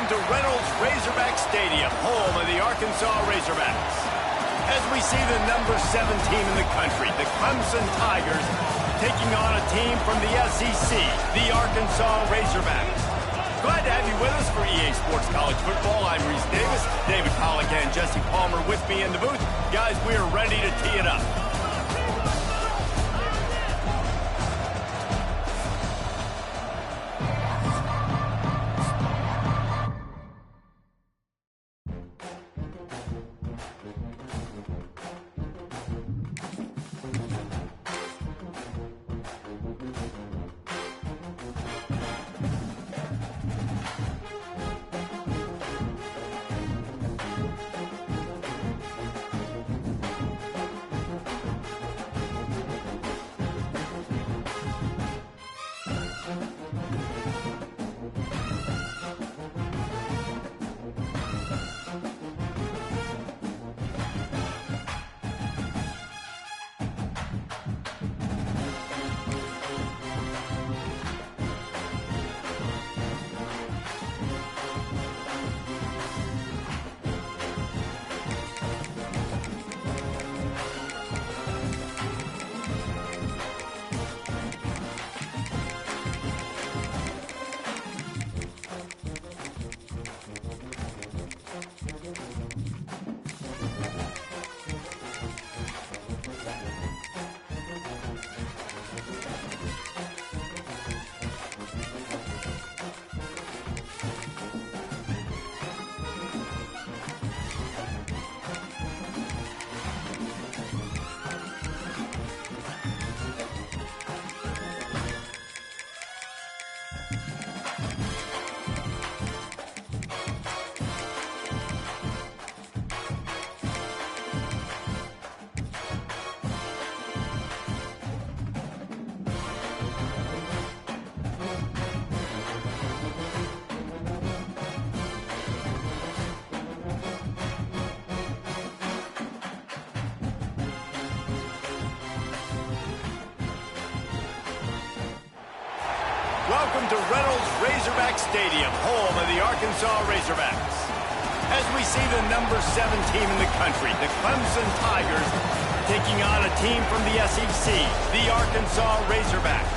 Welcome to Reynolds Razorback Stadium, home of the Arkansas Razorbacks. As we see the number 7 team in the country, the Clemson Tigers, taking on a team from the SEC, the Arkansas Razorbacks. Glad to have you with us for EA Sports College Football. I'm Reese Davis, David Pollock and Jesse Palmer with me in the booth. Guys, we are ready to tee it up. Welcome to Reynolds Razorback Stadium, home of the Arkansas Razorbacks. As we see the number 7 team in the country, the Clemson Tigers, taking on a team from the SEC, the Arkansas Razorbacks.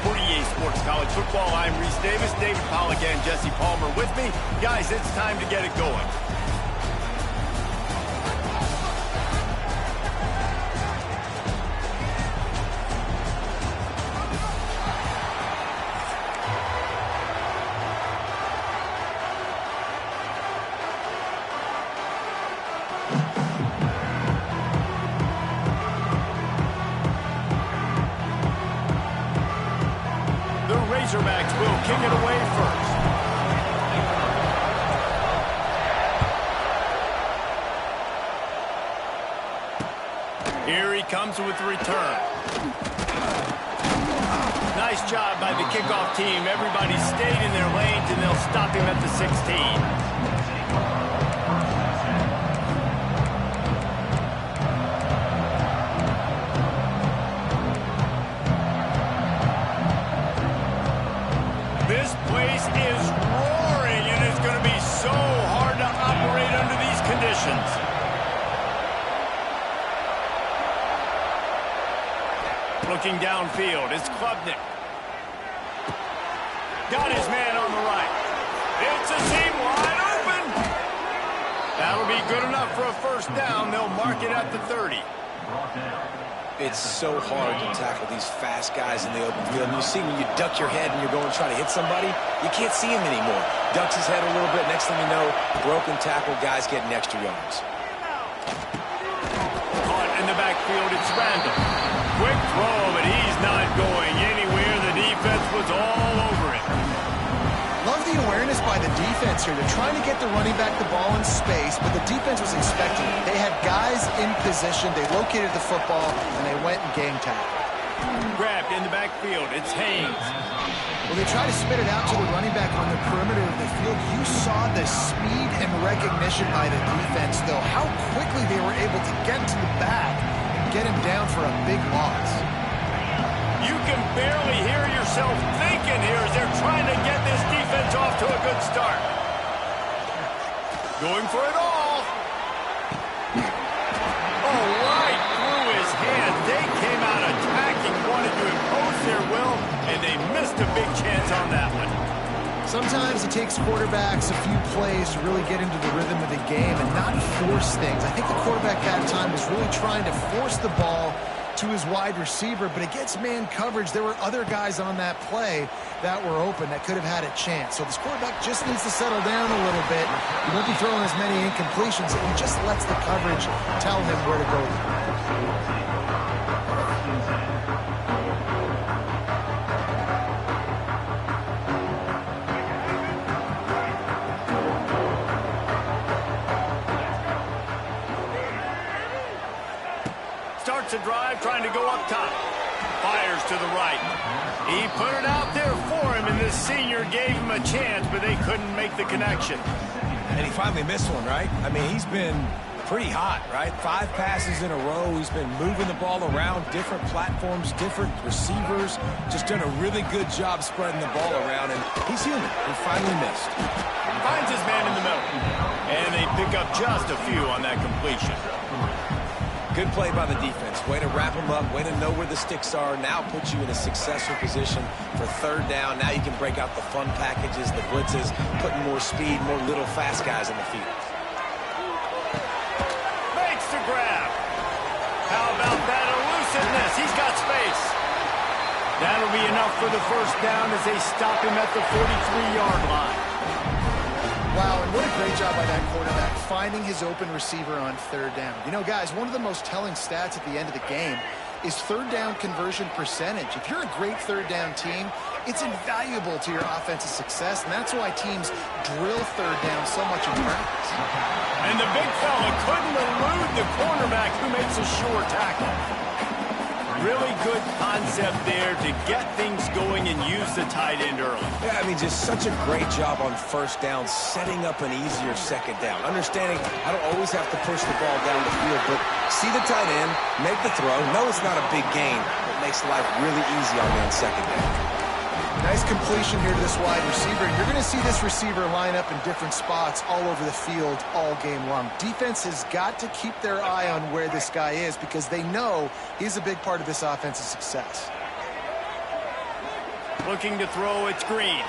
For EA Sports College Football, I'm Reese Davis, David Pollock and Jesse Palmer with me. Guys, it's time to get it going. Razorbacks will kick it away first. Here he comes with the return. Nice job by the kickoff team. Everybody stayed in their lanes, and they'll stop him at the 16. This place is roaring, and it's going to be so hard to operate under these conditions. Looking downfield, it's Klubnik. Got his man on the right. It's a seam wide open. That'll be good enough for a first down. They'll mark it at the 30. It's so hard to tackle these fast guys in the open field. And you see when you duck your head and you're going to try to hit somebody, you can't see him anymore. Ducks his head a little bit. Next thing you know, broken tackle, guys getting extra yards. Caught in the backfield, it's Randall. Quick throw, but he's not going anywhere. The defense was all over it. Love the awareness by the defense here. They're trying to get the running back the ball in space, but the defense was expecting it. They had guys in position. They located the football, and they went and game tackled. Grabbed in the backfield. It's Haynes. Well, they try to spit it out to the running back on the perimeter of the field. You saw the speed and recognition by the defense, though, how quickly they were able to get to the back and get him down for a big loss. You can barely hear yourself thinking here as they're trying to get this defense off to a good start. Going for it all. Oh, right through his hand. They came out attacking, wanted to impose their will, and they missed a big chance on that one. Sometimes it takes quarterbacks a few plays to really get into the rhythm of the game and not force things. I think the quarterback that time was really trying to force the ball to his wide receiver, but against man coverage, there were other guys on that play that were open that could have had a chance. So this quarterback just needs to settle down a little bit. He won't be throwing as many incompletions. He just lets the coverage tell him where to go. Starts a drive trying to go up top. Fires to the right. He put it out there for him, and this senior gave him a chance, but they couldn't make the connection. And he finally missed one, right? I mean, he's been pretty hot, right? 5 passes in a row. He's been moving the ball around, different platforms, different receivers. Just done a really good job spreading the ball around, and he's human. He finally missed. Finds his man in the middle. And they pick up just a few on that completion. Good play by the defense. Way to wrap them up. Way to know where the sticks are. Now puts you in a successful position for 3rd down. Now you can break out the fun packages, the blitzes, putting more speed, more little fast guys in the field. Makes the grab. How about that elusiveness? He's got space. That'll be enough for the 1st down as they stop him at the 43-yard line. Wow, and what a great job by that quarterback, finding his open receiver on 3rd down. You know, guys, one of the most telling stats at the end of the game is 3rd down conversion percentage. If you're a great 3rd down team, it's invaluable to your offensive success, and that's why teams drill 3rd down so much in practice. And the big fella couldn't elude the cornerback who makes a sure tackle. Really good concept there to get things going and use the tight end early. Yeah, I mean, just such a great job on 1st down, setting up an easier 2nd down. Understanding I don't always have to push the ball down the field, but see the tight end, make the throw. No, it's not a big gain, but makes life really easy on me on 2nd down. Nice completion here to this wide receiver. And you're going to see this receiver line up in different spots all over the field all game long. Defense has got to keep their eye on where this guy is because they know he's a big part of this offensive success. Looking to throw, it's Green.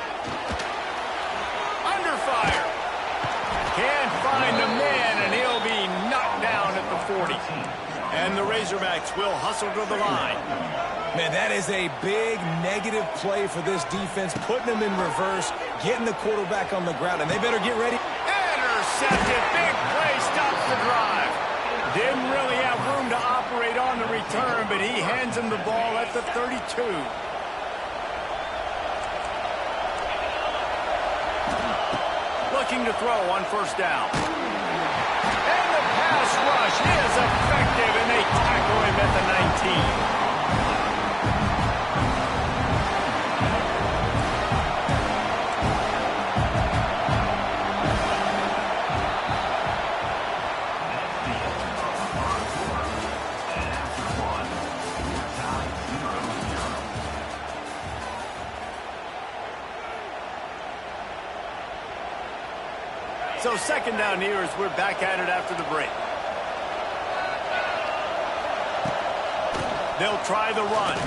Under fire. Can't find the man, and he'll be knocked down at the 40. And the Razorbacks will hustle to the line. Man, that is a big negative play for this defense, putting them in reverse, getting the quarterback on the ground, and they better get ready. Intercepted. Big play stops the drive. Didn't really have room to operate on the return, but he hands him the ball at the 32. Looking to throw on 1st down. And the pass rush is effective, and they tackle him at the 19. So 2nd down here as we're back at it after the break. They'll try the run.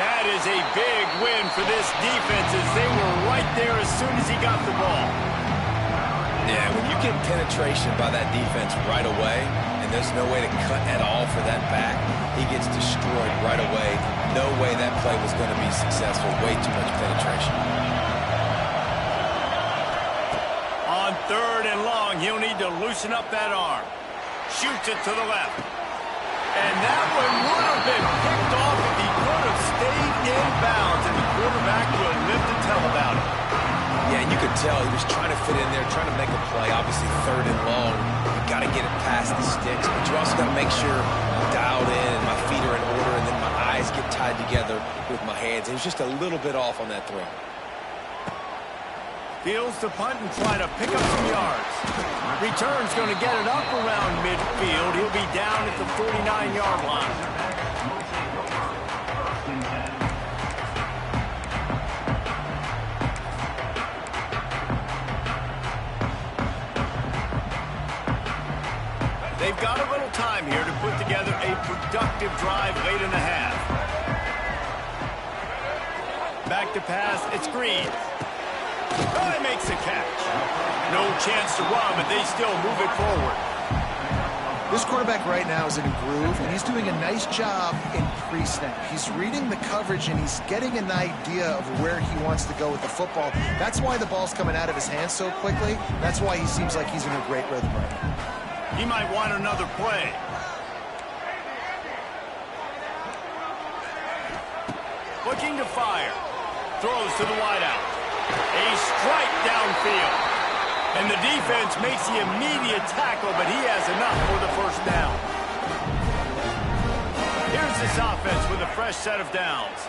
That is a big win for this defense as they were right there as soon as he got the ball. Yeah, when you get penetration by that defense right away, and there's no way to cut at all for that back, he gets destroyed right away. No way that play was going to be successful. Way too much penetration. On 3rd and long, he'll need to loosen up that arm. Shoots it to the left. And that one would have been picked off if he could have stayed in bounds, and the quarterback will live to tell about it. Yeah, and you could tell he was trying to fit in there, trying to make a play. Obviously, 3rd and long. You got to get it past the sticks, but you also got to make sure I'm dialed in and my feet are in order, and then my eyes get tied together with my hands. It was just a little bit off on that throw. Fields to punt and try to pick up some yards. Return's going to get it up around midfield. He'll be down at the 49-yard line. They've got a little time here to put together a productive drive late in the half. Back to pass, it's Green. Oh, he makes the catch. No chance to run, but they still move it forward. This quarterback right now is in a groove, and he's doing a nice job in pre-snap. He's reading the coverage, and he's getting an idea of where he wants to go with the football. That's why the ball's coming out of his hands so quickly. That's why he seems like he's in a great rhythm right now. He might want another play. Looking to fire. Throws to the wideout. A strike downfield. And the defense makes the immediate tackle, but he has enough for the first down. Here's this offense with a fresh set of downs.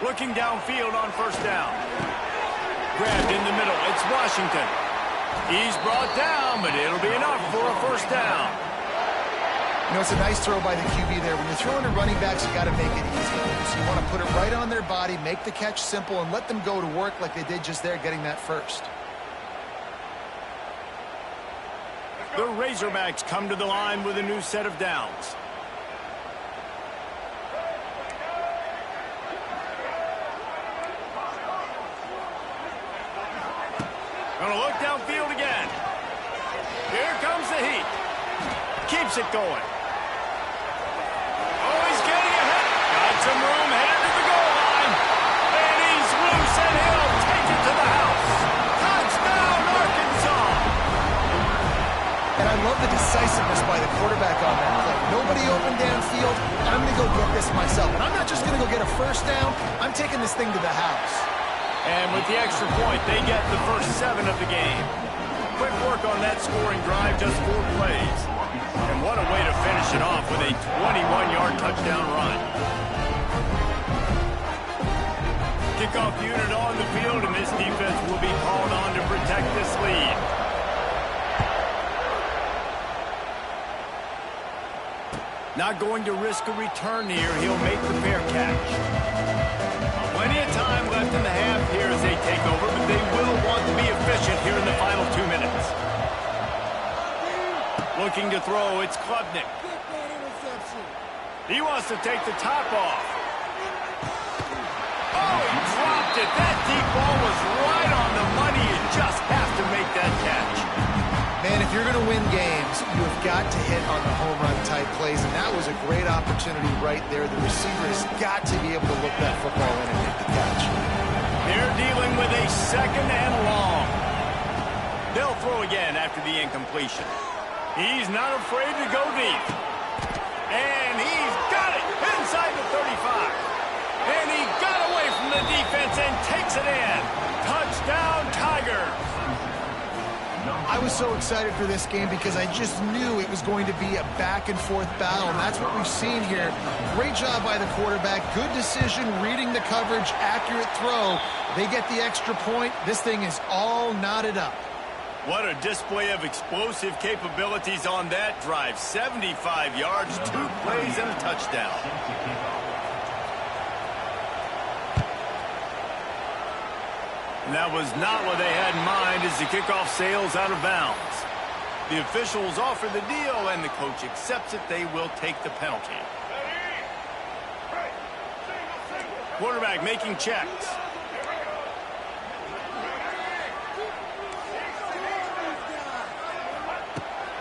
Looking downfield on first down. Grabbed in the middle. It's Washington. He's brought down, but it'll be enough for a first down. You know, it's a nice throw by the QB there. When you're throwing to running backs, you got to make it easy. So you want to put it right on their body, make the catch simple, and let them go to work like they did just there, getting that first. The Razorbacks come to the line with a new set of downs. Gonna look downfield again. Here comes the heat. Keeps it going. Oh, he's getting ahead. Got some room, headed to the goal line. And he's loose, and he'll take it to the house. Touchdown, Arkansas. And I love the decisiveness by the quarterback on that play. Nobody open downfield. I'm going to go get this myself. And I'm not just going to go get a first down. I'm taking this thing to the house. And with the extra point, they get the first 7 of the game. Quick work on that scoring drive, just 4 plays. And what a way to finish it off with a 21-yard touchdown run. Kickoff unit on the field, and this defense will be called on to protect this lead. Not going to risk a return here. He'll make the fair catch. Plenty of time left in the half here as they take over, but they will want to be efficient here in the final 2 minutes. Looking to throw, it's Klubnik. He wants to take the top off. Oh, he dropped it. That deep ball was right on the money. You just have to make that catch. Man, if you're going to win games, you have got to hit on the home run type plays, and that was a great opportunity right there. The receiver has got to be able to look that football in and make the catch. They're dealing with a second and long. They'll throw again after the incompletion. He's not afraid to go deep. And he's got it inside the 35. And he got away from the defense and takes it in. Touchdown, Tigers. I was so excited for this game because I just knew it was going to be a back-and-forth battle, and that's what we've seen here. Great job by the quarterback. Good decision, reading the coverage, accurate throw. They get the extra point. This thing is all knotted up. What a display of explosive capabilities on that drive. 75 yards, 2 plays, and a touchdown. And that was not what they had in mind as the kickoff sails out of bounds. The officials offer the deal, and the coach accepts it. They will take the penalty. Quarterback making checks.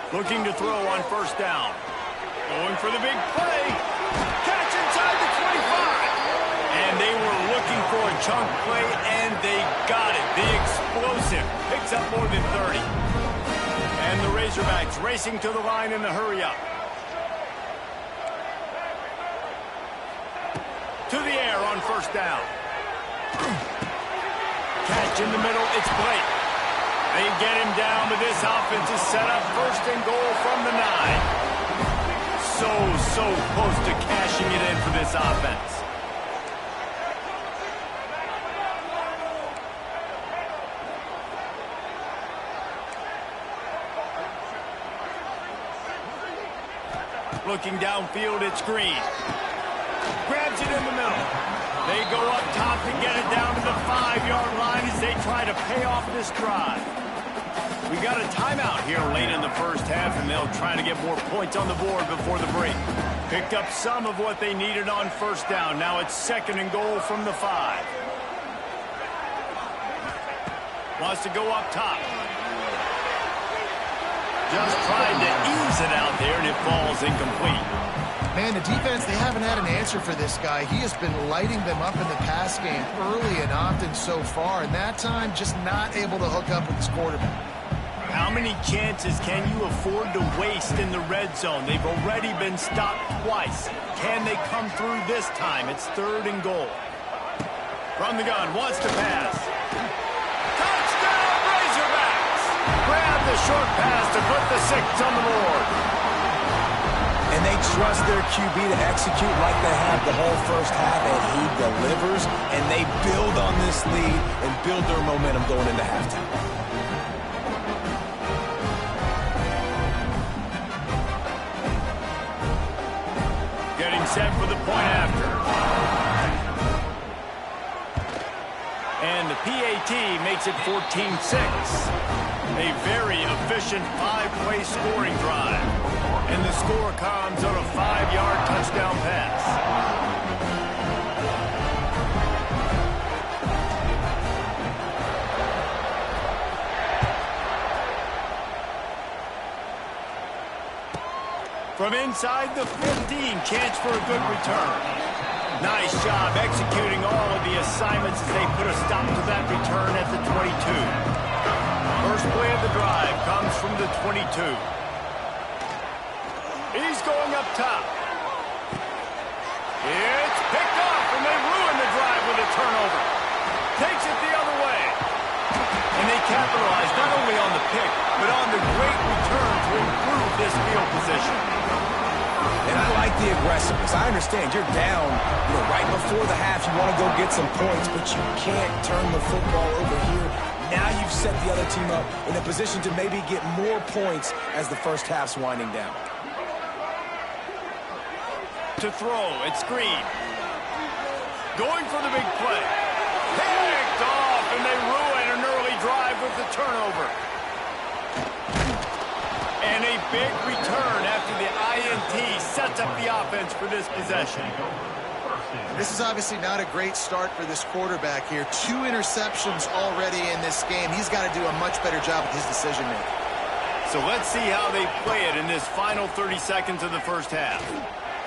Looking to throw on first down. Going for the big play. Catch inside the 25. And they were looking for a chunk play, and they got it. The explosive picks up more than 30. And the Razorbacks racing to the line in the hurry-up. To the air on first down. Catch in the middle. It's Blake. They get him down, but this offense is set up first and goal from the 9. So close to cashing it in for this offense. Looking downfield, it's Green. go up top to get it down to the 5-yard line as they try to pay off this drive. We got a timeout here late in the first half, and they'll try to get more points on the board before the break. Picked up some of what they needed on first down. Now it's 2nd and goal from the 5. Wants to go up top. Just tried to ease it out there, and it falls incomplete. Man, the defense, they haven't had an answer for this guy. He has been lighting them up in the pass game early and often so far, and that time just not able to hook up with his quarterback. How many chances can you afford to waste in the red zone? They've already been stopped twice. Can they come through this time? It's 3rd and goal. From the gun, wants to pass. Touchdown, Razorbacks! Grab the short pass to put the 6 on the board. And they trust their QB to execute like they have the whole first half, and he delivers, and they build on this lead and build their momentum going into halftime. Getting set for the point after. And the PAT makes it 14-6. A very efficient 5-play scoring drive. And the score comes on a 5-yard touchdown pass. From inside the 15, chance for a good return. Nice job executing all of the assignments as they put a stop to that return at the 22. First play of the drive comes from the 22. He's going up top. It's picked off, and they ruin the drive with a turnover. Takes it the other way. And they capitalize not only on the pick, but on the great return to improve this field position. And I like the aggressiveness. I understand you're down, right before the half. You want to go get some points, but you can't turn the football over here. Now you've set the other team up in a position to maybe get more points as the first half's winding down. To throw, it's Green. Going for the big play. Picked off, and they ruin an early drive with the turnover. And a big return after the INT sets up the offense for this possession. This is obviously not a great start for this quarterback here. 2 interceptions already in this game. He's got to do a much better job with his decision-making. So let's see how they play it in this final 30 seconds of the first half.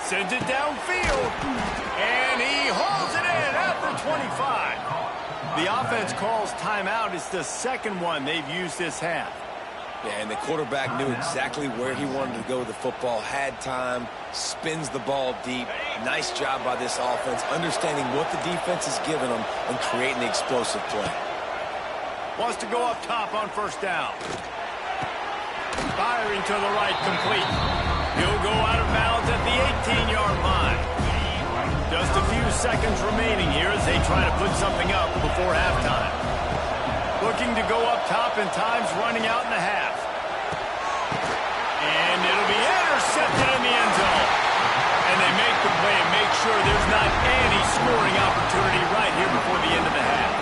Sends it downfield, and he hauls it in at the 25. The offense calls timeout. It's the second one they've used this half. Yeah, and the quarterback knew exactly where he wanted to go with the football, had time, spins the ball deep. Nice job by this offense, understanding what the defense is giving them and creating the explosive play. Wants to go up top on first down. Firing to the right, complete. He'll go out of bounds at the 18-yard line. Just a few seconds remaining here as they try to put something up before halftime. Looking to go up top, and time's running out in the half. And it'll be intercepted in the end zone. And they make the play and make sure there's not any scoring opportunity right here before the end of the half.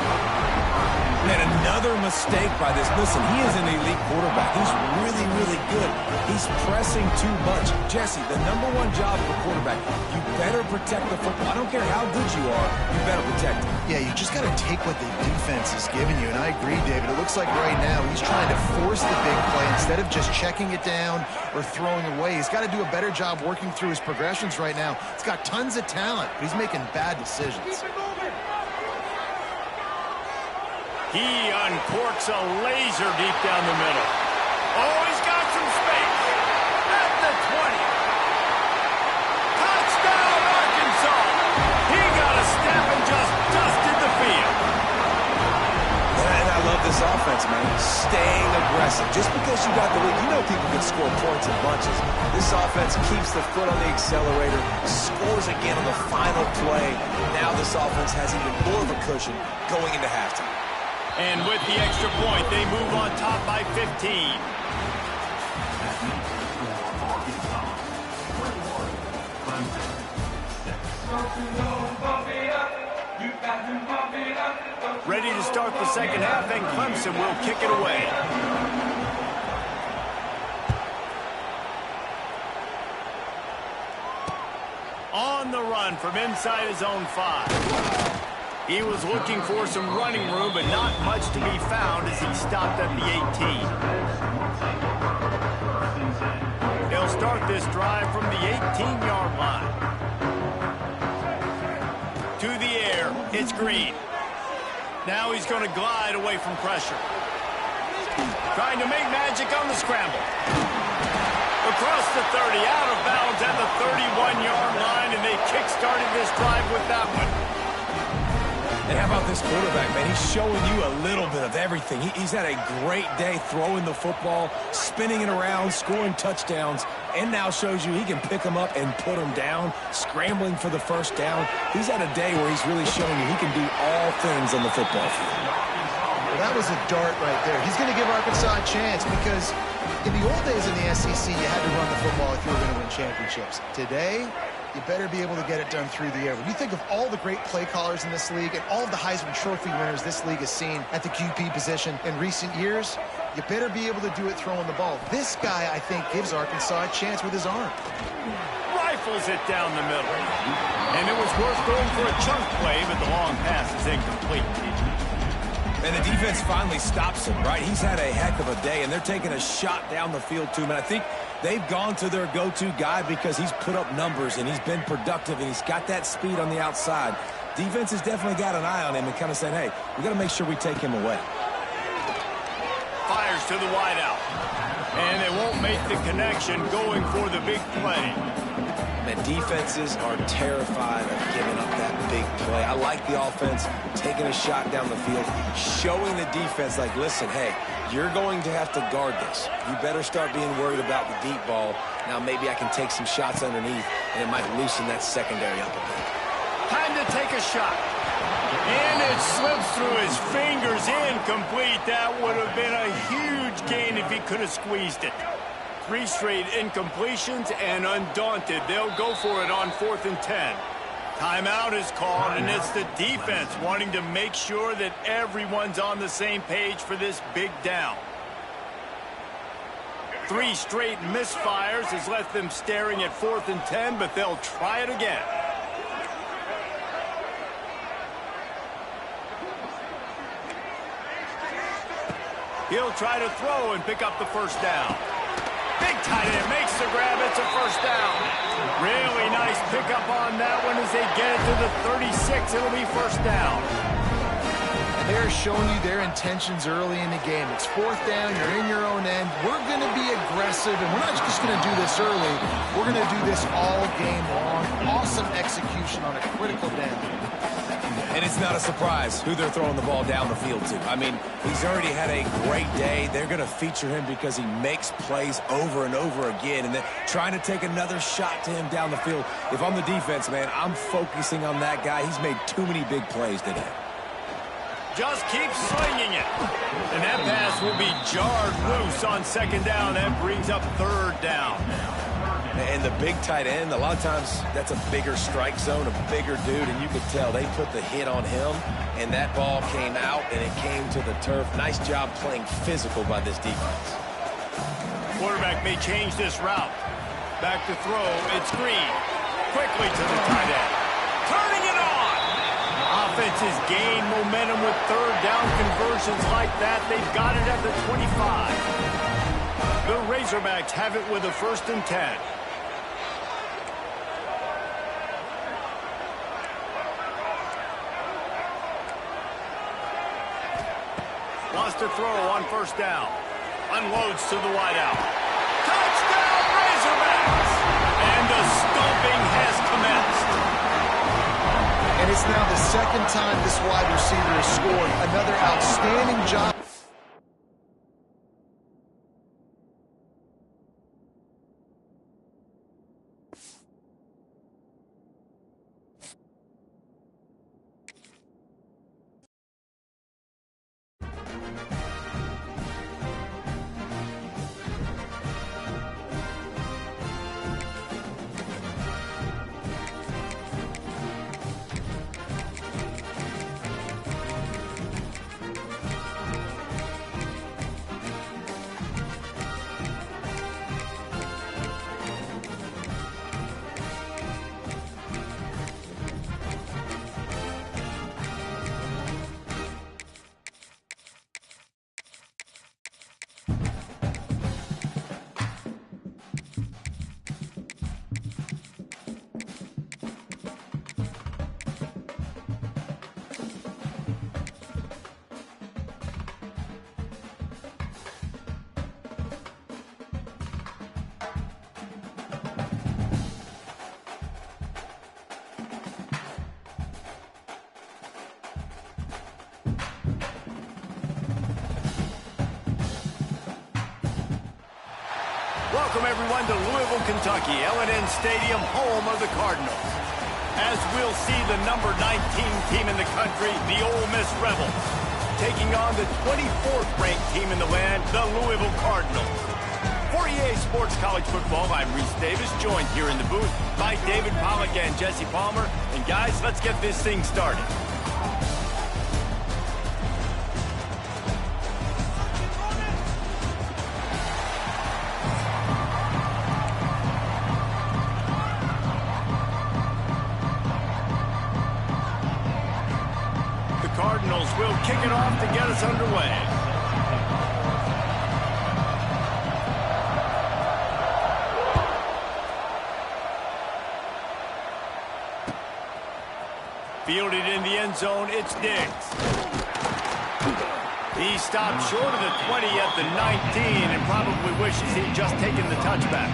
And another mistake by this. Listen, he is an elite quarterback. He's really, really good. He's pressing too much. Jesse, the #1 job of a quarterback, you better protect the football. I don't care how good you are, you better protect it. Yeah, you just got to take what the defense is giving you, and I agree, David. It looks like right now he's trying to force the big play instead of just checking it down or throwing away. He's got to do a better job working through his progressions right now. He's got tons of talent, but he's making bad decisions. He uncorks a laser deep down the middle. Oh, he's got some space. At the 20. Touchdown, Arkansas. He got a step and just dusted the field. And I love this offense, man. Staying aggressive. Just because you got the lead, you know people can score points in bunches. This offense keeps the foot on the accelerator, scores again on the final play. Now this offense has even more of a cushion going into halftime. And with the extra point, they move on top by 15. Ready to start the second half, and Clemson will kick it away. On the run from inside his own 5. He was looking for some running room, but not much to be found as he stopped at the 18. They'll start this drive from the 18-yard line. To the air, it's Green. Now he's going to glide away from pressure. Trying to make magic on the scramble. Across the 30, out of bounds at the 31-yard line, and they kick-started this drive with that one. And how about this quarterback, man? He's showing you a little bit of everything. He's had a great day throwing the football, spinning it around, scoring touchdowns, and now shows you he can pick them up and put them down, scrambling for the first down. He's had a day where he's really showing you he can do all things on the football field. Well, that was a dart right there. He's going to give Arkansas a chance because in the old days in the SEC, you had to run the football if you were going to win championships. Today, you better be able to get it done through the air. When you think of all the great play callers in this league and all of the Heisman Trophy winners this league has seen at the QB position in recent years, you better be able to do it throwing the ball. This guy, I think, gives Arkansas a chance with his arm. Rifles it down the middle. And it was worth going for a chunk play, but the long pass is incomplete. And the defense finally stops him, right? He's had a heck of a day, and they're taking a shot down the field to him. And I think they've gone to their go-to guy because he's put up numbers, and he's been productive, and he's got that speed on the outside. Defense has definitely got an eye on him and kind of said, hey, we got to make sure we take him away. Fires to the wideout. And they won't make the connection going for the big play. Man, defenses are terrified of giving up that big play. I like the offense taking a shot down the field, showing the defense like, listen, hey, you're going to have to guard this. You better start being worried about the deep ball. Now maybe I can take some shots underneath, and it might loosen that secondary up a bit. Time to take a shot. And it slips through his fingers, incomplete. That would have been a huge gain if he could have squeezed it. 3 straight incompletions, and undaunted, they'll go for it on 4th and 10. Timeout is called, and it's the defense wanting to make sure that everyone's on the same page for this big down. 3 straight misfires has left them staring at 4th and 10, but they'll try it again. He'll try to throw and pick up the first down. Big tight end makes the grab. It's a first down. Really nice pickup on that one as they get it to the 36. It'll be first down. They're showing you their intentions early in the game. It's 4th down. You're in your own end. We're going to be aggressive, and we're not just going to do this early. We're going to do this all game long. Awesome execution on a critical down. And it's not a surprise who they're throwing the ball down the field to. I mean, he's already had a great day. They're going to feature him because he makes plays over and over again. And then trying to take another shot to him down the field. If I'm the defense, man, I'm focusing on that guy. He's made too many big plays today. Just keep slinging it. And that pass will be jarred loose on 2nd down. That brings up 3rd down. And the big tight end, a lot of times that's a bigger strike zone, a bigger dude, and you could tell they put the hit on him, and that ball came out, and it came to the turf. Nice job playing physical by this defense. Quarterback may change this route. Back to throw, it's Green. Quickly to the tight end. Turning it on! Offenses gain momentum with 3rd down conversions like that. They've got it at the 25. The Razorbacks have it with a 1st and 10. Wants to throw on 1st down. Unloads to the wideout. Touchdown, Razorbacks! And the stomping has commenced. And it's now the 2nd time this wide receiver has scored. Another outstanding job. Welcome, everyone, to Louisville, Kentucky, L&N Stadium, home of the Cardinals. As we'll see the number 19 team in the country, the Ole Miss Rebels, taking on the 24th-ranked team in the land, the Louisville Cardinals. For EA Sports College Football, I'm Reese Davis, joined here in the booth by David Pollack and Jesse Palmer. And guys, let's get this thing started. Cardinals will kick it off to get us underway. Fielded in the end zone, it's Diggs. He stopped short of the 20 at the 19 and probably wishes he'd just taken the touchback.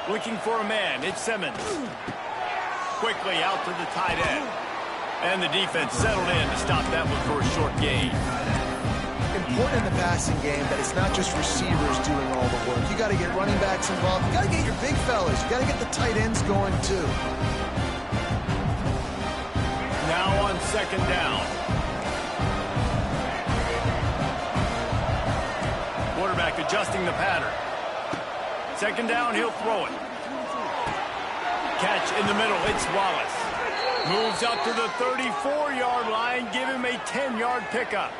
Looking for a man, it's Simmons. Quickly out to the tight end. And the defense settled in to stop that one for a short gain. Important in the passing game that it's not just receivers doing all the work. You got to get running backs involved. You got to get your big fellas. You got to get the tight ends going too. Now on second down. Quarterback adjusting the pattern. Second down, he'll throw it. Catch in the middle, it's Wallace. Moves up to the 34-yard line, give him a 10-yard pickup.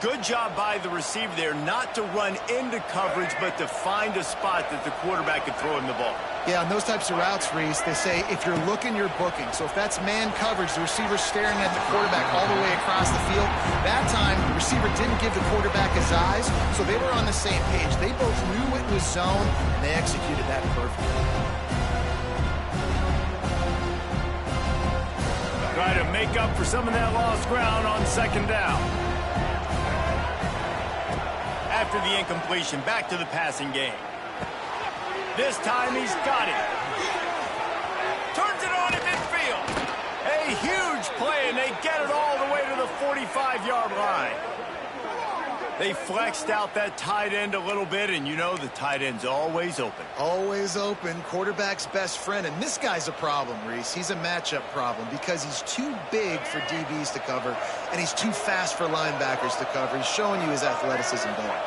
Good job by the receiver there not to run into coverage, but to find a spot that the quarterback could throw him the ball. Yeah, on those types of routes, Reese, they say if you're looking, you're booking. So if that's man coverage, the receiver's staring at the quarterback all the way across the field. That time, the receiver didn't give the quarterback his eyes, so they were on the same page. They both knew it was zone, and they executed that perfectly. Try to make up for some of that lost ground on second down. After the incompletion, back to the passing game. This time he's got it. Turns it on at midfield. A huge play, and they get it all the way to the 45-yard line. They flexed out that tight end a little bit, and you know the tight end's always open. Always open, quarterback's best friend. And this guy's a problem, Reese. He's a matchup problem because he's too big for DBs to cover, and he's too fast for linebackers to cover. He's showing you his athleticism there.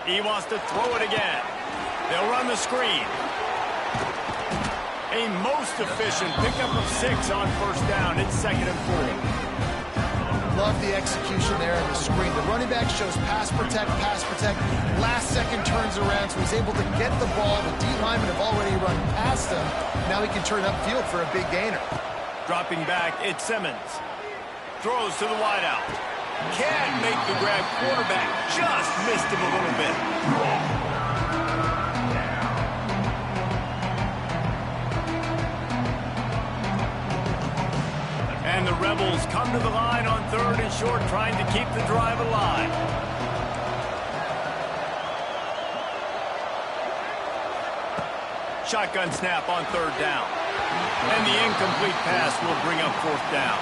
He wants to throw it again. They'll run the screen. A most efficient pickup of 6 on first down. It's 2nd and 4. Love the execution there in the screen. The running back shows pass protect, pass protect. Last second turns around, so he's able to get the ball. The D linemen have already run past him. Now he can turn upfield for a big gainer. Dropping back, it's Simmons. Throws to the wideout. Can't make the grab. Quarterback just missed him a little bit. And the Rebels come to the line on 3rd and short, trying to keep the drive alive. Shotgun snap on 3rd down. And the incomplete pass will bring up 4th down.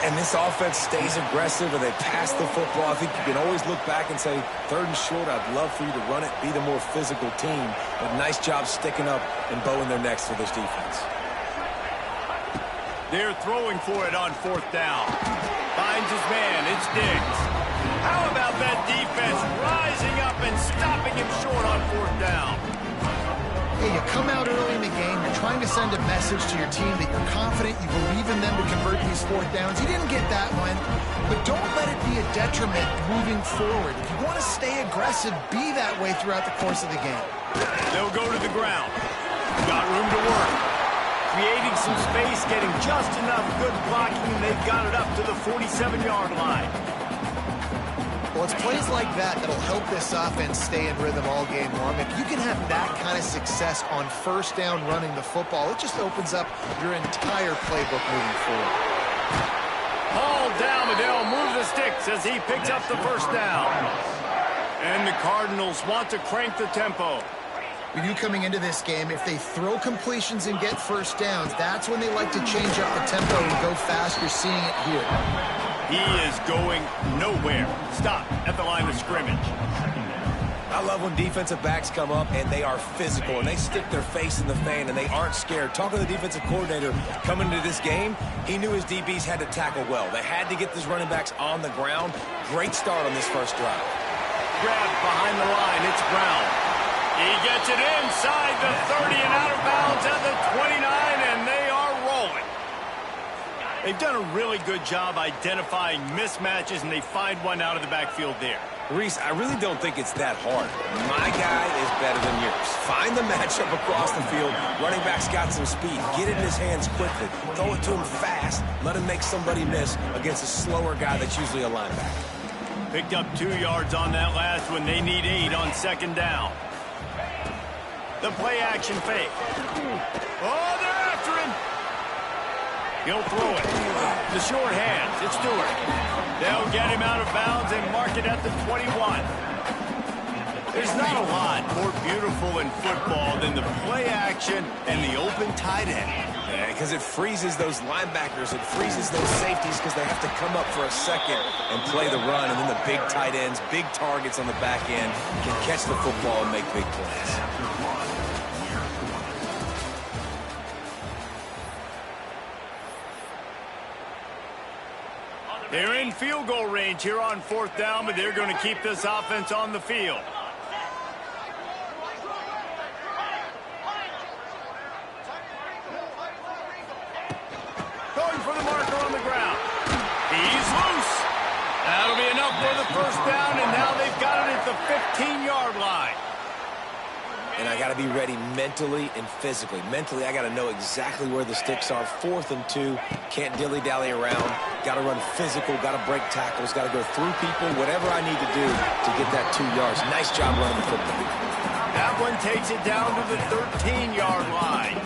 And this offense stays aggressive, and they pass the football. I think you can always look back and say, 3rd and short, I'd love for you to run it, be the more physical team. But nice job sticking up and bowing their necks for this defense. They're throwing for it on 4th down. Finds his man, it's Diggs. How about that defense rising up and stopping him short on 4th down? Hey, you come out early in the game, you're trying to send a message to your team that you're confident, you believe in them to convert these 4th downs. You didn't get that one, but don't let it be a detriment moving forward. If you want to stay aggressive, be that way throughout the course of the game. They'll go to the ground. Got room to work. Creating some space, getting just enough good blocking, and they've got it up to the 47-yard line. Well, it's plays like that that'll help this offense stay in rhythm all game long. If you can have that kind of success on first down running the football, it just opens up your entire playbook moving forward. Hauled down, Adele moves the sticks as he picks up the first down. And the Cardinals want to crank the tempo. We knew coming into this game, if they throw completions and get first downs, that's when they like to change up the tempo and go fast. You're seeing it here. He is going nowhere. Stop at the line of scrimmage. I love when defensive backs come up and they are physical and they stick their face in the fan and they aren't scared. Talking to the defensive coordinator coming into this game, he knew his DBs had to tackle well. They had to get these running backs on the ground. Great start on this first drive. Grabbed behind the line, it's Brown. He gets it inside the 30 and out of bounds at the 29, and they are rolling. They've done a really good job identifying mismatches, and they find one out of the backfield there. Reese, I really don't think it's that hard. My guy is better than yours. Find the matchup across the field. Running back's got some speed. Get it in his hands quickly. Throw it to him fast. Let him make somebody miss against a slower guy that's usually a linebacker. Picked up 2 yards on that last one. They need 8 on second down. The play-action fake. Oh, they're after him. He'll throw it. The short hands. It's Stewart. They'll get him out of bounds and mark it at the 21. There's not a lot more beautiful in football than the play-action and the open tight end. Yeah, because it freezes those linebackers. It freezes those safeties because they have to come up for a second and play the run. And then the big tight ends, big targets on the back end can catch the football and make big plays. They're in field goal range here on fourth down, but they're going to keep this offense on the field. Going for the marker on the ground. He's loose. That'll be enough for the first down, and now they've got it at the 15-yard line. And I got to be ready mentally and physically. Mentally, I got to know exactly where the sticks are. 4th and 2. Can't dilly-dally around. Got to run physical. Got to break tackles. Got to go through people. Whatever I need to do to get that 2 yards. Nice job running the football. That one takes it down to the 13-yard line.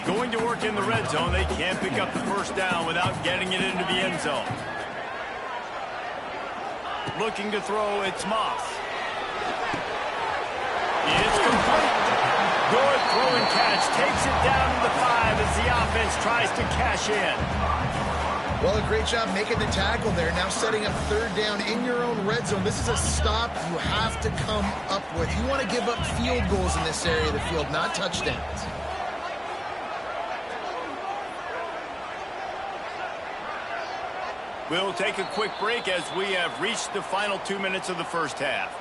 Going to work in the red zone. They can't pick up the first down without getting it into the end zone. Looking to throw, it's Moss. It's complete. Good throw and catch. Takes it down to the 5 as the offense tries to cash in. Well, a great job making the tackle there. Now setting up third down in your own red zone. This is a stop you have to come up with. You want to give up field goals in this area of the field, not touchdowns. We'll take a quick break as we have reached the final 2 minutes of the first half.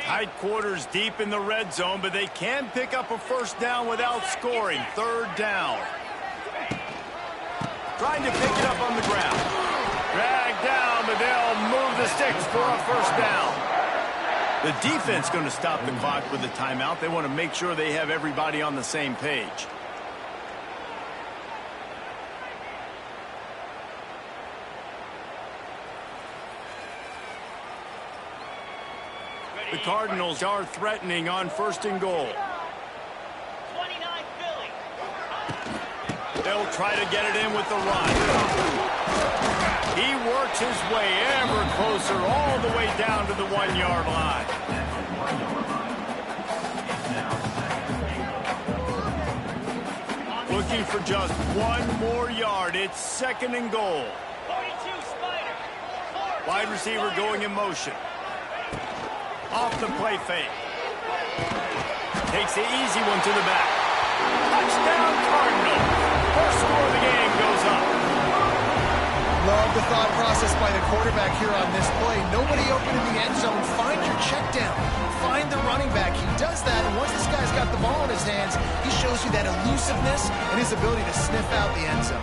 Tight quarters deep in the red zone, but they can pick up a first down without scoring. Third down. Trying to pick it up on the ground. Dragged down, but they'll move the sticks for a first down. The defense going to stop the clock with a timeout. They want to make sure they have everybody on the same page. The Cardinals are threatening on 1st and goal. 29 Philly. They'll try to get it in with the run. He works his way ever closer all the way down to the 1-yard line. Looking for just 1 more yard. It's 2nd and goal. 42 Spider. Wide receiver going in motion. Off the play fake. Takes the easy one to the back. Touchdown Cardinal. First score of the game goes up. Love the thought process by the quarterback here on this play. Nobody open in the end zone. Find your check down. Find the running back. He does that, and once this guy's got the ball in his hands, he shows you that elusiveness and his ability to sniff out the end zone.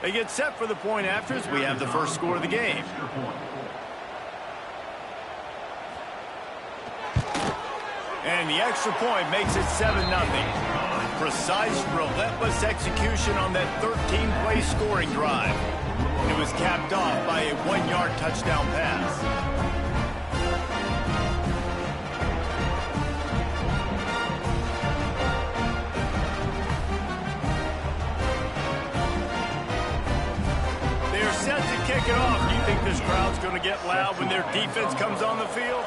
They get set for the point after as we have the first score of the game. And the extra point makes it 7-0. Precise, relentless execution on that 13-play scoring drive. It was capped off by a 1-yard touchdown pass. They're set to kick it off. Do you think this crowd's going to get loud when their defense comes on the field?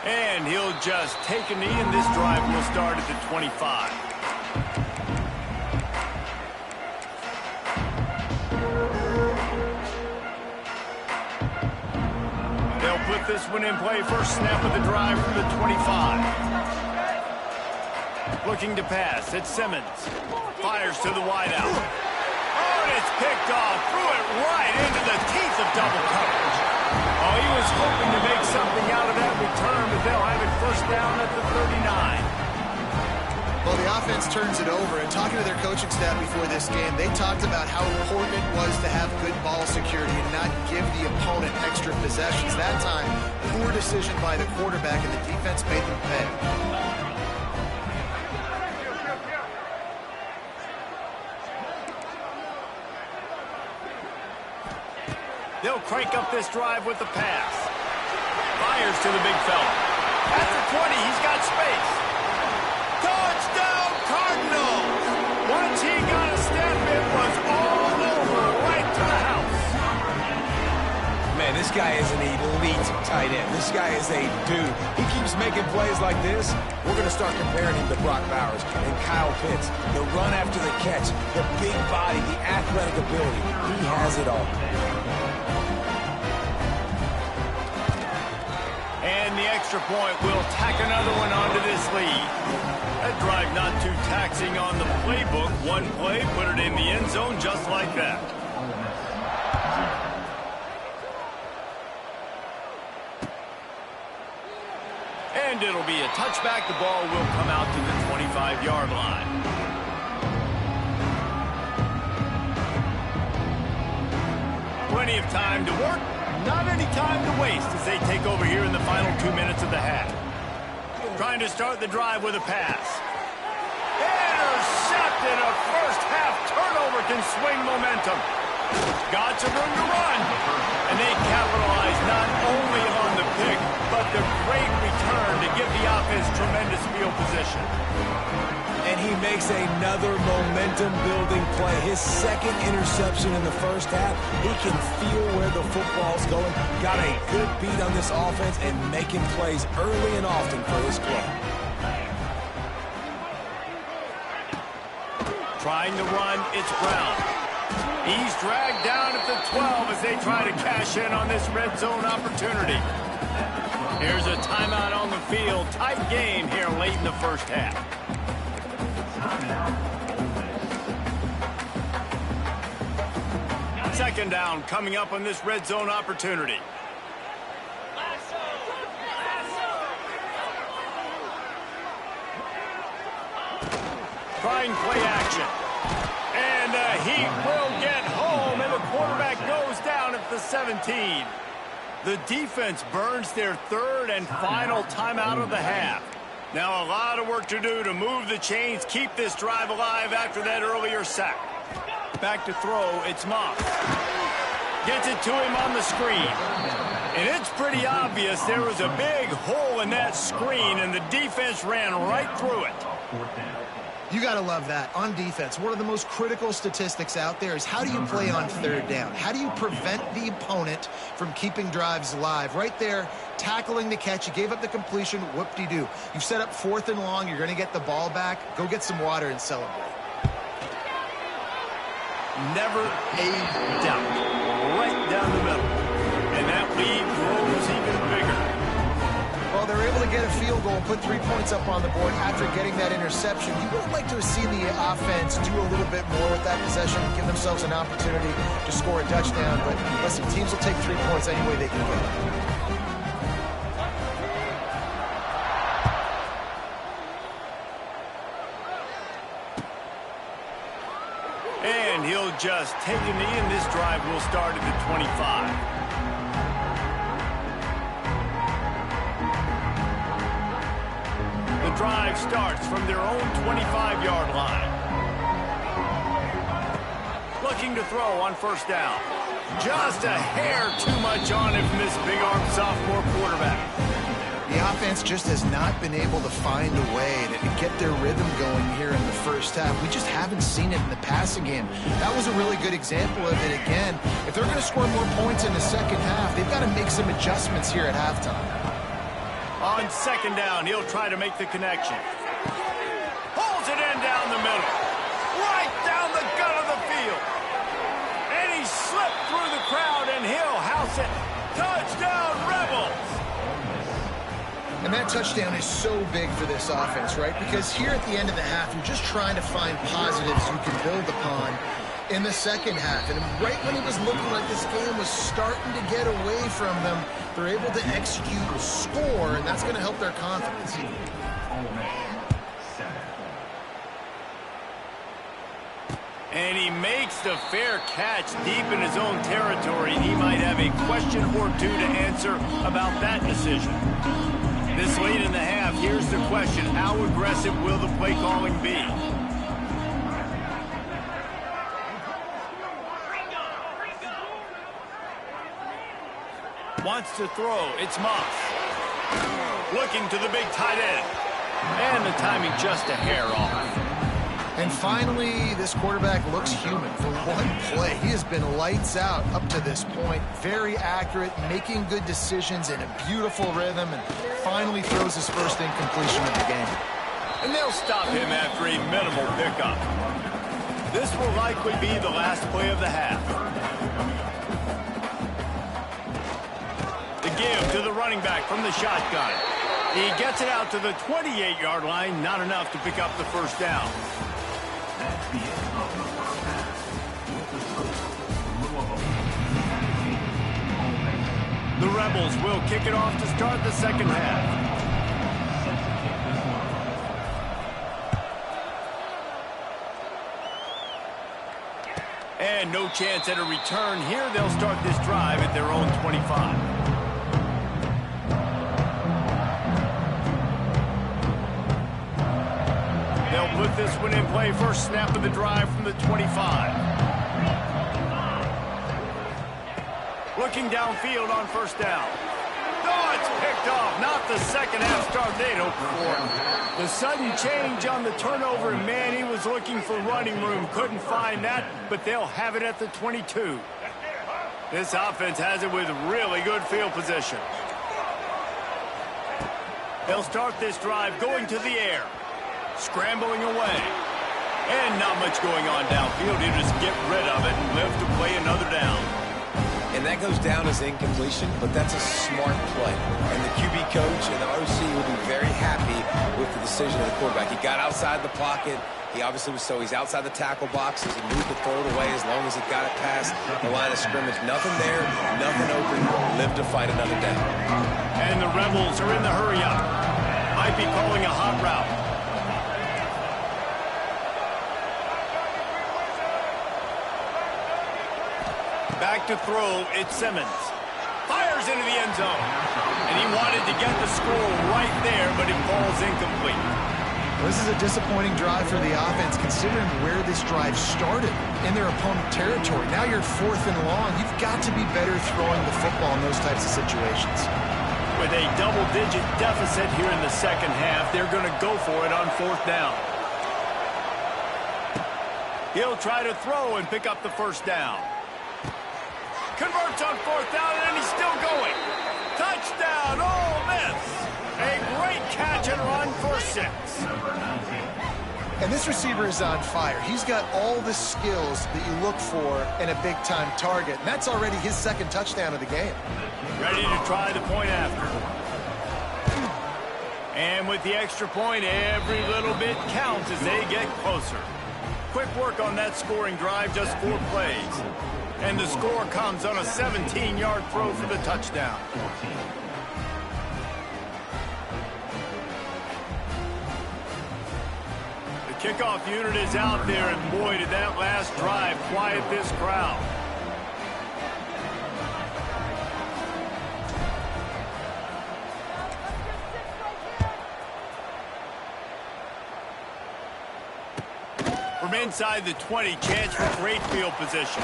And he'll just take a knee, and this drive will start at the 25. They'll put this one in play. First snap of the drive from the 25. Looking to pass. It's Simmons. Fires to the wideout. Oh, and it's picked off. Threw it right into the teeth of double coverage. Oh, he was hoping to make something out of that return, but they'll have it first down at the 39. Well, the offense turns it over, and talking to their coaching staff before this game, they talked about how important it was to have good ball security and not give the opponent extra possessions. That time, poor decision by the quarterback, and the defense made them pay. They'll crank up this drive with the pass. Fires to the big fella. At the 20, he's got space. Touchdown, Cardinals! Once he got a step, it was all over, right to the house. Man, this guy is an elite tight end. This guy is a dude. He keeps making plays like this. We're going to start comparing him to Brock Bowers and Kyle Pitts. The run after the catch, the big body, the athletic ability. He has it all. And the extra point will tack another one onto this lead. That drive not too taxing on the playbook. One play, put it in the end zone just like that. And it'll be a touchback. The ball will come out to the 25-yard line. Plenty of time to work. Not any time to waste as they take over here in the final 2 minutes of the half. Trying to start the drive with a pass. Intercepted. A first-half turnover can swing momentum. Got some room to run. And they capitalize not only on the pick, but the great return to give the offense tremendous field position. And he makes another momentum-building play. His second interception in the first half. He can feel where the football's going. Got a good beat on this offense and making plays early and often for his club. Trying to run, it's Brown. He's dragged down at the 12 as they try to cash in on this red zone opportunity. Here's a timeout on the field. Tight game here late in the first half. Second down coming up on this red zone opportunity. Trying play action. And he will get home, and the quarterback goes down at the 17. The defense burns their third and final timeout of the half. Now a lot of work to do to move the chains, keep this drive alive after that earlier sack. Back to throw, it's Moss. Gets it to him on the screen. And it's pretty obvious there was a big hole in that screen, and the defense ran right through it. You got to love that. On defense, one of the most critical statistics out there is how do you play on third down? How do you prevent the opponent from keeping drives alive? Right there, tackling the catch. You gave up the completion. Whoop-de-doo. You've set up fourth and long. You're going to get the ball back. Go get some water and celebrate. Never a doubt. Right down the middle. And that lead grows even bigger. Well, they're able to get a field goal, put 3 points up on the board after getting that interception. You would like to have seen the offense do a little bit more with that possession, give themselves an opportunity to score a touchdown. But listen, teams will take 3 points any way they can get it. And he'll just take a knee, and this drive will start at the 25. The drive starts from their own 25-yard line. Looking to throw on first down. Just a hair too much on it from this big-armed sophomore quarterback. The offense just has not been able to find a way to get their rhythm going here in the first half. We just haven't seen it in the passing game. That was a really good example of it again. If they're going to score more points in the second half, they've got to make some adjustments here at halftime. On second down, he'll try to make the connection. Pulls it in down the middle. Right down the gut of the field. And he slipped through the crowd, and he'll house it. Touchdown, Rebels! And that touchdown is so big for this offense, right? Because here at the end of the half, you're just trying to find positives you can build upon in the second half. And right when it was looking like this game was starting to get away from them, they're able to execute, score, and that's going to help their confidence. And he makes the fair catch deep in his own territory. He might have a question or two to answer about that decision. This late in the half, here's the question. How aggressive will the play calling be? Wants to throw. It's Moss. Looking to the big tight end. And the timing just a hair off. And finally, this quarterback looks human for one play. He has been lights out up to this point. Very accurate, making good decisions in a beautiful rhythm, and finally throws his first incompletion of the game. And they'll stop him after a minimal pickup. This will likely be the last play of the half. The give to the running back from the shotgun. He gets it out to the 28-yard line, not enough to pick up the first down. The Rebels will kick it off to start the second half. And no chance at a return here. They'll start this drive at their own 25. They'll put this one in play. First snap of the drive from the 25. Looking downfield on first down. Oh, it's picked off. Not the second half start they'd hoped for. The sudden change on the turnover, and man, he was looking for running room. Couldn't find that, but they'll have it at the 22. This offense has it with really good field position. They'll start this drive going to the air. Scrambling away. And not much going on downfield. He'll just get rid of it and live to play another down. And that goes down as incompletion, but that's a smart play. And the QB coach and the OC will be very happy with the decision of the quarterback. He got outside the pocket. He obviously he's outside the tackle box as he moved the throw away as long as he got it past the line of scrimmage. Nothing there, nothing open. Live to fight another down. And the Rebels are in the hurry up. Might be calling a hot route. Back to throw, it's Simmons. Fires into the end zone. And he wanted to get the score right there, but it falls incomplete. Well, this is a disappointing drive for the offense, considering where this drive started in their opponent territory. Now you're 4th and long. You've got to be better throwing the football in those types of situations. With a double-digit deficit here in the second half, they're going to go for it on 4th down. He'll try to throw and pick up the first down. Converts on 4th down, and he's still going. Touchdown, Ole Miss. A great catch and run for 6. And this receiver is on fire. He's got all the skills that you look for in a big-time target, and that's already his 2nd touchdown of the game. Ready to try the point after. And with the extra point, every little bit counts as they get closer. Quick work on that scoring drive, just 4 plays. And the score comes on a 17-yard throw for the touchdown. The Kickoff unit is out there, and boy, did that last drive quiet this crowd. From inside the 20, chance for great field position.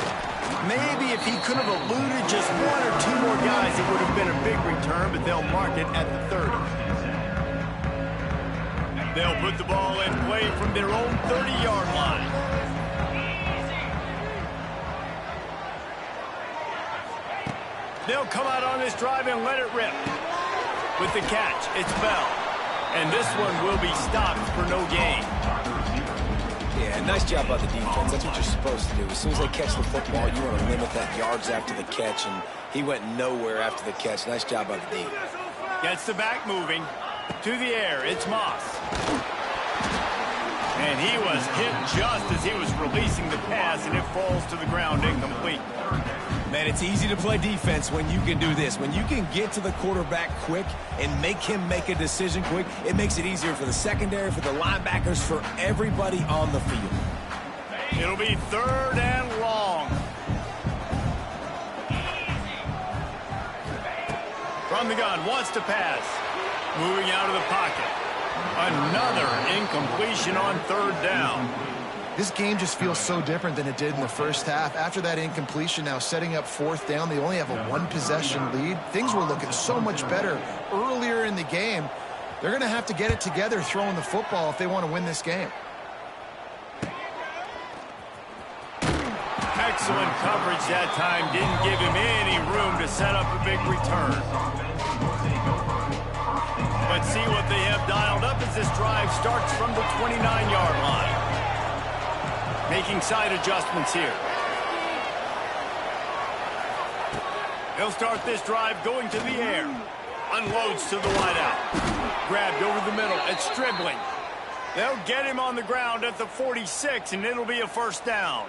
Maybe if he could have eluded just one or two more guys, it would have been a big return, but they'll mark it at the 30. They'll put the ball in play from their own 30-yard line. They'll come out on this drive and let it rip. With the catch, it's Bell. And this one will be stopped for no gain. Yeah, nice job by the defense. That's what you're supposed to do. As soon as they catch the football, you want to limit that yards after the catch, and he went nowhere after the catch. Nice job by the D. Gets the back moving. To the air, it's Moss. And he was hit just as he was releasing the pass, and it falls to the ground incomplete. Man, it's easy to play defense when you can do this. When you can get to the quarterback quick and make him make a decision quick, it makes it easier for the secondary, for the linebackers, for everybody on the field. It'll be 3rd and long. From the gun, wants to pass. Moving out of the pocket. Another incompletion on 3rd down. This game just feels so different than it did in the first half. After that incompletion, now setting up 4th down, they only have a 1-possession lead. Things were looking so much better earlier in the game. They're going to have to get it together throwing the football if they want to win this game. Excellent coverage that time. Didn't give him any room to set up a big return. But see what they have dialed up as this drive starts from the 29-yard line. Making side adjustments here. He'll start this drive going to the air. Unloads to the wideout. Grabbed over the middle. It's Stribling. They'll get him on the ground at the 46, and it'll be a 1st down.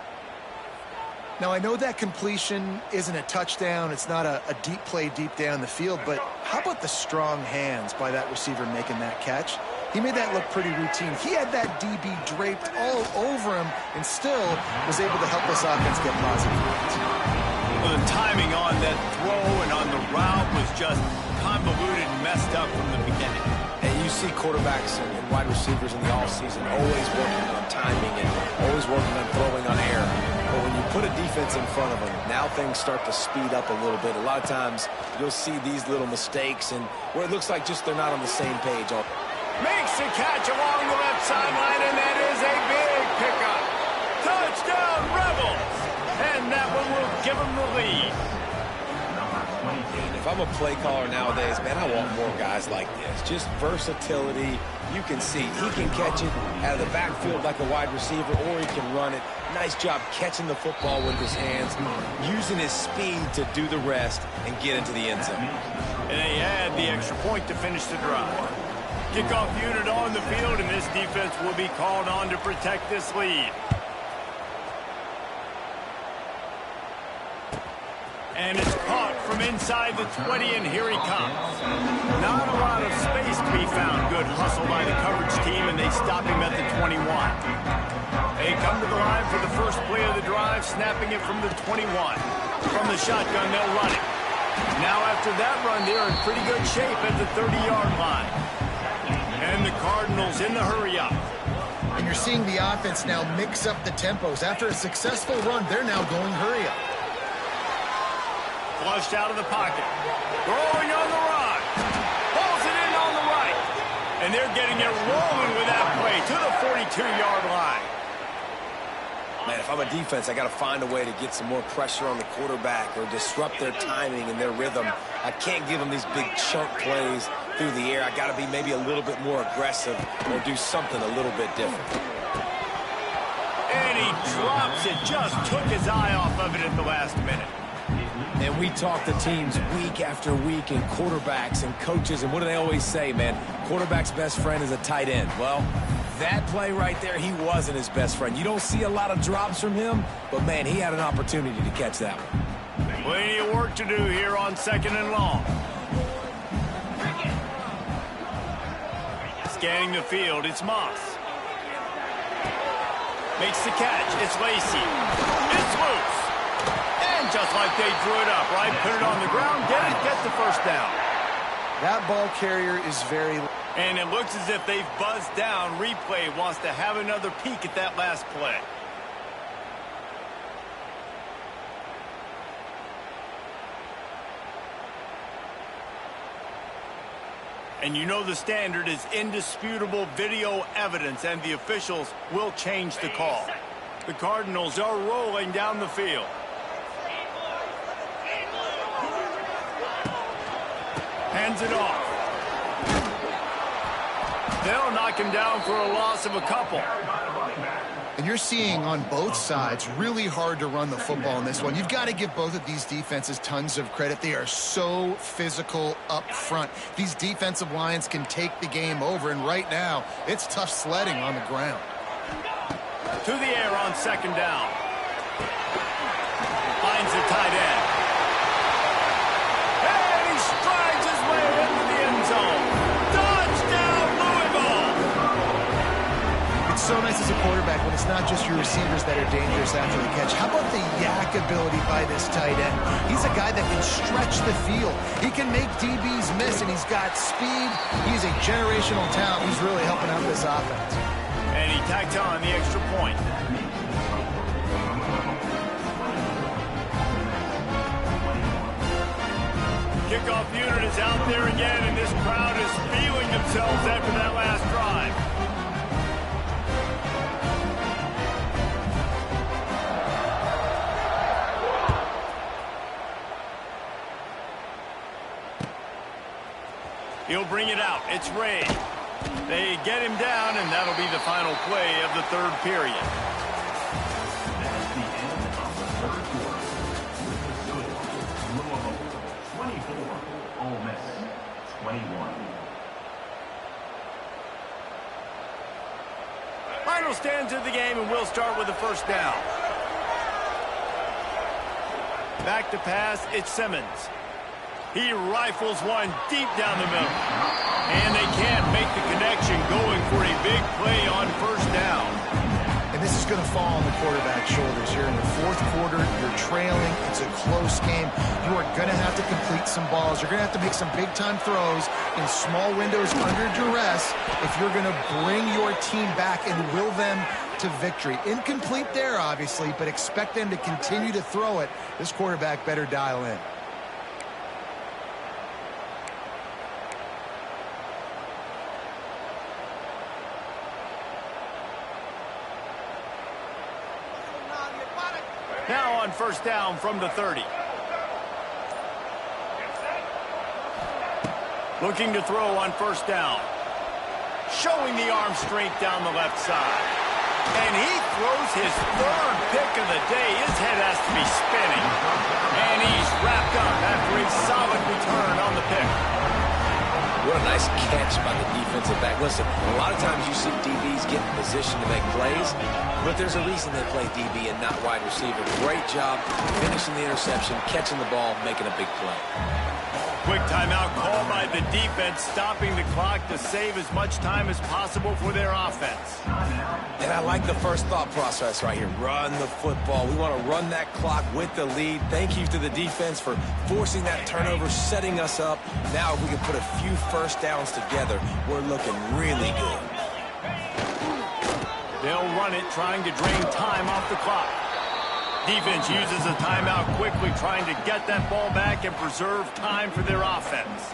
Now, I know that completion isn't a touchdown. It's not a deep play deep down the field, but how about the strong hands by that receiver making that catch? He made that look pretty routine. He had that DB draped all over him and still was able to help this offense get positive points. Well, the timing on that throw and on the route was just convoluted and messed up from the beginning. And you see quarterbacks and wide receivers in the offseason always working on timing and always working on throwing on air. But when you put a defense in front of them, now things start to speed up a little bit. A lot of times you'll see these little mistakes and where it looks like just they're not on the same page. Makes the catch along the left sideline, and that is a big pickup. Touchdown, Rebels! And that one will give them the lead. If I'm a play caller nowadays, man, I want more guys like this. Just versatility. You can see he can catch it out of the backfield like a wide receiver, or he can run it. Nice job catching the football with his hands, using his speed to do the rest and get into the end zone. And they add the extra point to finish the drive. Kickoff unit on the field, and this defense will be called on to protect this lead. And it's caught from inside the 20, and here he comes. Not a lot of space to be found. Good hustle by the coverage team, and they stop him at the 21. They come to the line for the first play of the drive, snapping it from the 21. From the shotgun, they'll run it. Now after that run, they're in pretty good shape at the 30-yard line. And the Cardinals in the hurry-up. And you're seeing the offense now mix up the tempos. After a successful run, they're now going hurry-up. Flushed out of the pocket. Throwing on the run. Pulls it in on the right. And they're getting it rolling with that play to the 42-yard line. Man, if I'm a defense, I got to find a way to get some more pressure on the quarterback or disrupt their timing and their rhythm. I can't give them these big chunk plays through the air. I got to be maybe a little bit more aggressive or do something a little bit different. And he drops it. Just took his eye off of it at the last minute. And we talk to teams week after week and quarterbacks and coaches, and what do they always say, man? Quarterback's best friend is a tight end. Well, that play right there, he wasn't his best friend. You don't see a lot of drops from him, but, man, he had an opportunity to catch that one. Plenty of work to do here on 2nd and long. Scanning the field, it's Moss. Makes the catch. It's Lacey. It's loose. And just like they drew it up, right? Put it on the ground, get the first down. That ball carrier is very... And it looks as if they've buzzed down. Replay wants to have another peek at that last play. And you know the standard is indisputable video evidence, and the officials will change the call. The Cardinals are rolling down the field. Hands it off. They'll knock him down for a loss of a couple. And you're seeing on both sides really hard to run the football in this one. You've got to give both of these defenses tons of credit. They are so physical up front. These defensive lines can take the game over, and right now it's tough sledding on the ground. To the air on second down. Finds the tight end. And he strides his way into the end zone. Touchdown, Louisville! It's so nice as a quarterback when it's not just your receivers that are dangerous after the catch. How about the yak ability by this tight end? He's a guy that can stretch the field. He can make DBs miss, and he's got speed. He's a generational talent. He's really helping out this offense. And he tacked on the extra point. Kickoff unit is out there again, and this crowd is feeling themselves after that last drive. He'll bring it out. It's Ray. They get him down, and that'll be the final play of the third period. That's the end of the third quarter. With the score, Louisville 24, Ole Miss 21. Final stands of the game, and we'll start with the first down. Back to pass, it's Simmons. He rifles one deep down the middle. And they can't make the connection, going for a big play on first down. And this is going to fall on the quarterback's shoulders. You're in the fourth quarter. You're trailing. It's a close game. You are going to have to complete some balls. You're going to have to make some big-time throws in small windows under duress if you're going to bring your team back and will them to victory. Incomplete there, obviously, but expect them to continue to throw it. This quarterback better dial in. Now on first down from the 30. Looking to throw on first down. Showing the arm strength down the left side. And he throws his third pick of the day. His head has to be spinning. And he's wrapped up after a solid return on the pick. What a nice catch by the defensive back. Listen, a lot of times you see DBs get in position to make plays, but there's a reason they play DB and not wide receiver. Great job finishing the interception, catching the ball, making a big play. Quick timeout call by the defense, stopping the clock to save as much time as possible for their offense. And I like the first thought process right here. Run the football. We want to run that clock with the lead. Thank you to the defense for forcing that turnover, setting us up. Now if we can put a few first downs together, we're looking really good. They'll run it, trying to drain time off the clock. Defense uses a timeout quickly, trying to get that ball back and preserve time for their offense.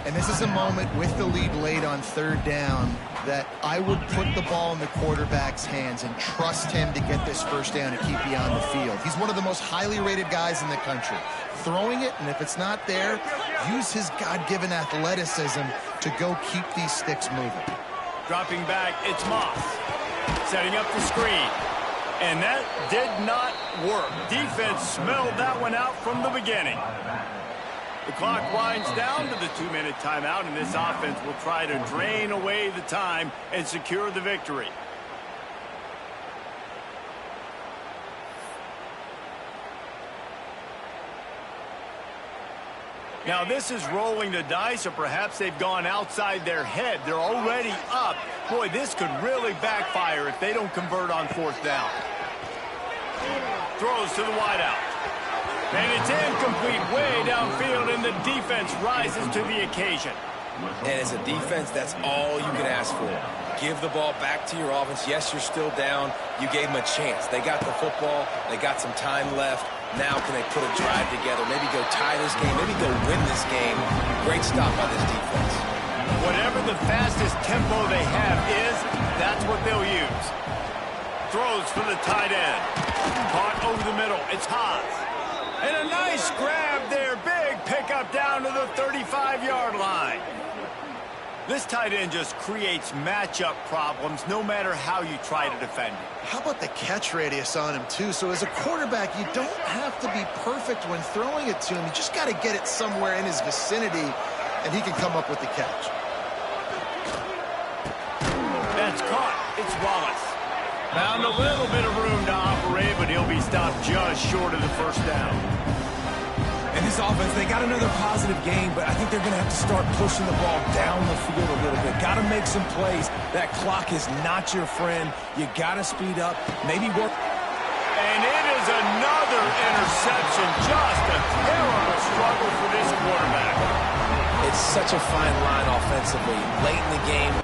And this is a moment with the lead late on third down that I would put the ball in the quarterback's hands and trust him to get this first down and keep you on the field. He's one of the most highly rated guys in the country. Throwing it, and if it's not there, use his God-given athleticism to go keep these sticks moving. Dropping back, it's Moss. Setting up the screen. And that did not work. Defense smelled that one out from the beginning. The clock winds down to the 2-minute timeout, and this offense will try to drain away the time and secure the victory. Now this is rolling the dice, or perhaps they've gone outside their head. They're already up. Boy, this could really backfire if they don't convert on fourth down. Throws to the wideout. And it's incomplete way downfield, and the defense rises to the occasion. And as a defense, that's all you can ask for. Give the ball back to your offense. Yes, you're still down. You gave them a chance. They got the football. They got some time left. Now can they put a drive together? Maybe go tie this game. Maybe go win this game. Great stop by this defense. Whatever the fastest tempo they have is, that's what they'll use. Throws for the tight end. Caught over the middle. It's Haas. And a nice grab there. Big pickup down to the 35-yard line. This tight end just creates matchup problems no matter how you try to defend it. How about the catch radius on him, too? So as a quarterback, you don't have to be perfect when throwing it to him. You just got to get it somewhere in his vicinity, and he can come up with the catch. That's caught. It's Wallace. Found a little bit of room to operate, but he'll be stopped just short of the first down. And this offense, they got another positive game, but I think they're going to have to start pushing the ball down the field a little bit. Got to make some plays. That clock is not your friend. You got to speed up, maybe work. And it is another interception. Just a terrible struggle for this quarterback. It's such a fine line offensively. Late in the game,